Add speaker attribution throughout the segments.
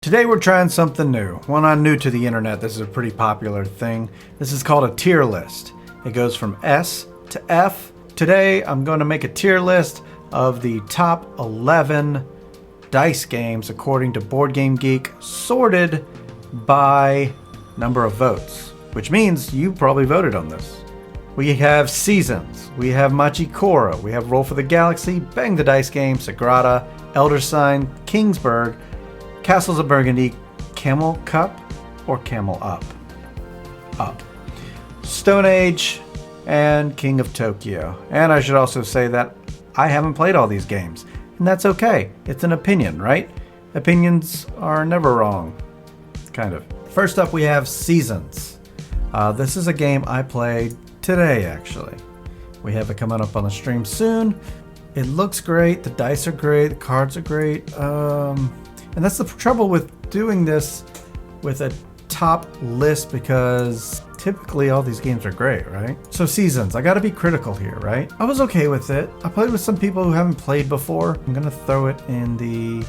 Speaker 1: Today we're trying something new. Well, not new to the internet, this is a pretty popular thing. This is called a tier list. It goes from S to F. Today I'm going to make a tier list of the top 11 dice games according to Board Game Geek, sorted by number of votes, which means you probably voted on this. We have Seasons, we have Machikoro, we have Roll for the Galaxy, Bang the Dice Game, Sagrada, Elder Sign, Kingsburg, Castles of Burgundy, Camel Cup, or Camel Up? Up. Stone Age, and King of Tokyo. And I should also say that I haven't played all these games, and that's okay. It's an opinion, right? Opinions are never wrong. Kind of. First up, we have Seasons. This is a game I played today, actually. We have it coming up on the stream soon. It looks great. The dice are great. The cards are great. And that's the trouble with doing this with a top list, because typically all these games are great, right? So Seasons, I gotta be critical here, right? I was okay with it. I played with some people who haven't played before. I'm gonna throw it in the...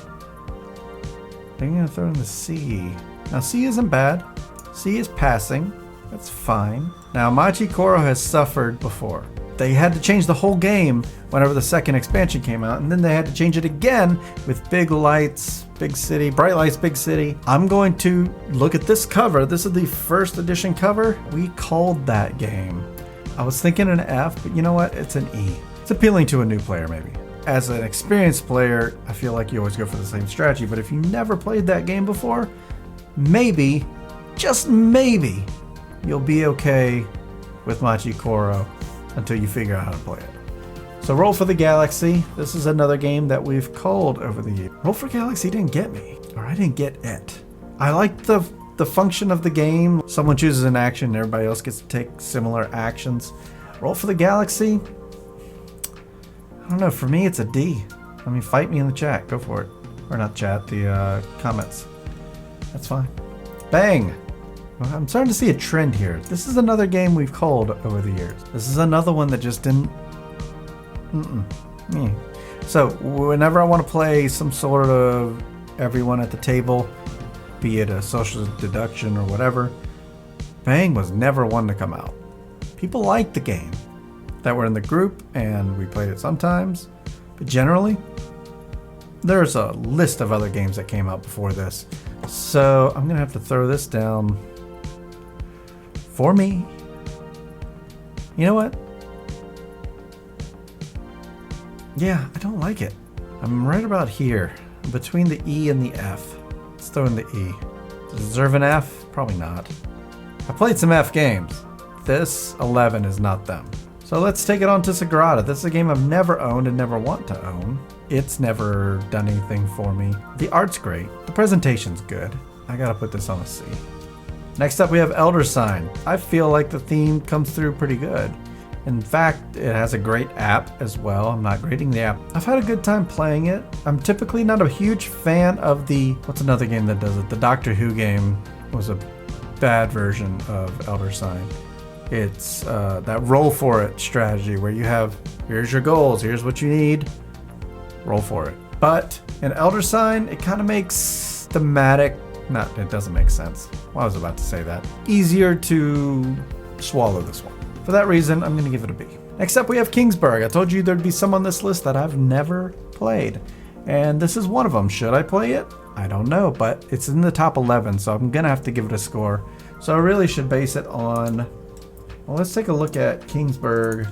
Speaker 1: I'm gonna throw it in the C. Now C isn't bad. C is passing. That's fine. Now Machikoro has suffered before. They had to change the whole game whenever the second expansion came out, and then they had to change it again with Big Lights, Big City, Bright Lights, Big City. I'm going to look at this cover. This is the first edition cover. We called that game. I was thinking an F, but you know what? It's an E. It's appealing to a new player, maybe. As an experienced player, I feel like you always go for the same strategy, but if you never played that game before, maybe, just maybe, you'll be okay with Machikoro until you figure out how to play it. So Roll for the Galaxy. This is another game that we've called over the years. Roll for Galaxy didn't get me, or I didn't get it. I liked the function of the game. Someone chooses an action and everybody else gets to take similar actions. Roll for the Galaxy, I don't know, for me it's a D. I mean, fight me in the chat, go for it. Or not chat, the comments. That's fine. Bang! Well, I'm starting to see a trend here. This is another game we've called over the years. This is another one that just didn't... So, whenever I want to play some sort of everyone at the table, be it a social deduction or whatever, Bang was never one to come out. People liked the game that were in the group, and we played it sometimes, but generally, there's a list of other games that came out before this. So, I'm going to have to throw this down for me. You know what? Yeah, I don't like it. I'm right about here, between the E and the F. Let's throw in the E. Does it deserve an F? Probably not. I played some F games. This 11 is not them. So let's take it on to Sagrada. This is a game I've never owned and never want to own. It's never done anything for me. The art's great. The presentation's good. I gotta put this on a C. Next up, we have Elder Sign. I feel like the theme comes through pretty good. In fact, it has a great app as well. I'm not grading the app. I've had a good time playing it. I'm typically not a huge fan of the... What's another game that does it? The Doctor Who game was a bad version of Elder Sign. It's that roll for it strategy where you have, here's your goals, here's what you need, roll for it. But in Elder Sign, it kind of makes thematic... it doesn't make sense. Well, I was about to say that. Easier to swallow this one. For that reason, I'm going to give it a B. Next up, we have Kingsburg. I told you there'd be some on this list that I've never played, and this is one of them. Should I play it? I don't know, but it's in the top 11, so I'm going to have to give it a score. So I really should base it on... Well, let's take a look at Kingsburg.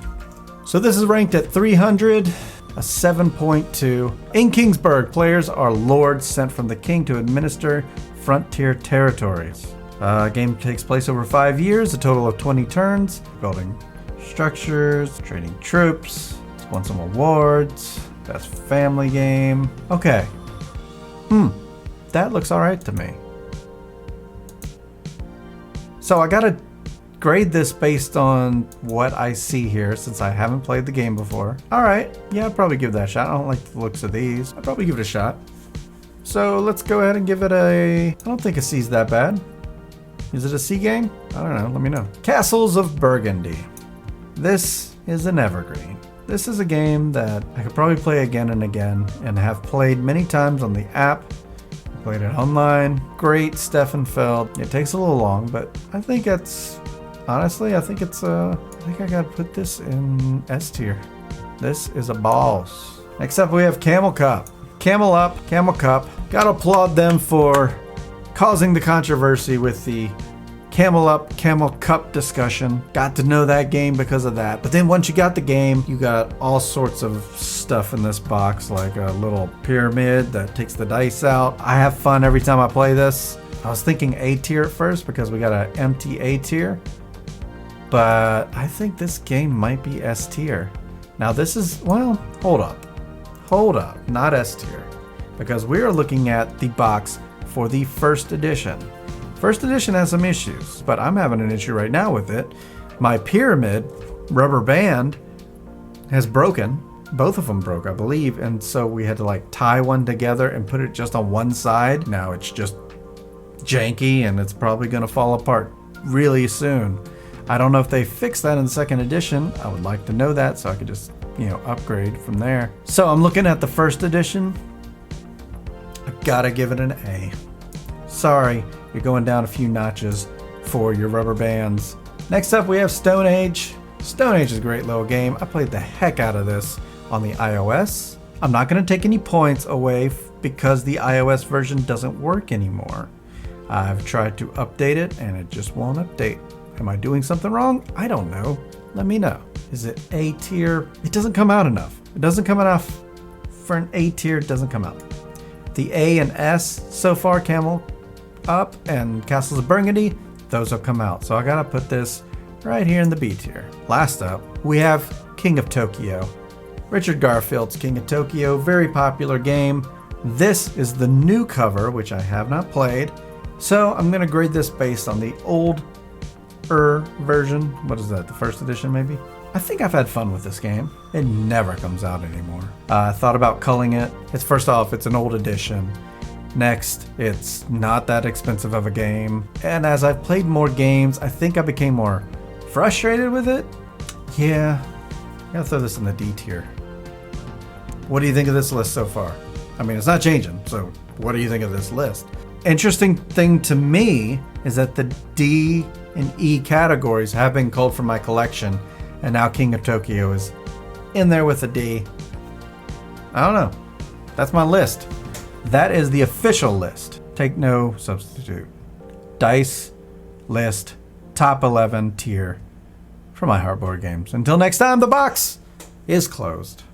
Speaker 1: So this is ranked at 300, a 7.2. In Kingsburg, players are lords sent from the king to administer frontier territories. Game takes place over 5 years, a total of 20 turns, building structures, trading troops, it's won some awards, best family game. Okay. That looks alright to me. So I gotta grade this based on what I see here, since I haven't played the game before. Alright, yeah, I'd probably give that a shot. I don't like the looks of these. I'd probably give it a shot. So let's go ahead and give it a... I don't think a C's that bad. Is it a C game? I don't know, let me know. Castles of Burgundy. This is an evergreen. This is a game that I could probably play again and again, and have played many times on the app. Played it online. Great, Steffenfeld. It takes a little long, but I think it's, honestly, I think I gotta put this in S tier. This is a boss. Next up we have Camel Cup. Camel Up, Camel Cup. Gotta applaud them for causing the controversy with the Camel Up, Camel Cup discussion. Got to know that game because of that. But then once you got the game, you got all sorts of stuff in this box, like a little pyramid that takes the dice out. I have fun every time I play this. I was thinking A tier at first because we got an empty A tier, but I think this game might be S tier. Now this is, well, hold up, not S tier, because we are looking at the box for the first edition. First edition has some issues, but I'm having an issue right now with it. My pyramid rubber band has broken. Both of them broke, I believe, and so we had to like tie one together and put it just on one side. Now it's just janky and it's probably gonna fall apart really soon. I don't know if they fixed that in the second edition. I would like to know that so I could just, upgrade from there. So I'm looking at the first edition. I gotta give it an A. Sorry, you're going down a few notches for your rubber bands. Next up we have Stone Age. Stone Age is a great little game. I played the heck out of this on the iOS. I'm not gonna take any points away because the iOS version doesn't work anymore. I've tried to update it and it just won't update. Am I doing something wrong? I don't know. Let me know. Is it A tier? It doesn't come out enough. It doesn't come enough for an A tier. It doesn't come out. The A and S so far, Camel Up and Castles of Burgundy, those will come out. So I gotta put this right here in the B tier. Last up, we have King of Tokyo. Richard Garfield's King of Tokyo, very popular game. This is the new cover, which I have not played. So I'm gonna grade this based on the older version. What is that, the first edition maybe? I think I've had fun with this game. It never comes out anymore. I thought about culling it. It's first off, it's an old edition. Next, it's not that expensive of a game. And as I've played more games, I think I became more frustrated with it. Yeah, I gotta throw this in the D tier. What do you think of this list so far? I mean, it's not changing, so what do you think of this list? Interesting thing to me is that the D and E categories have been culled from my collection, and now King of Tokyo is in there with a D. I don't know. That's my list. That is the official list. Take no substitute. Dice list top 11 tier for my hardboard games. Until next time, the box is closed.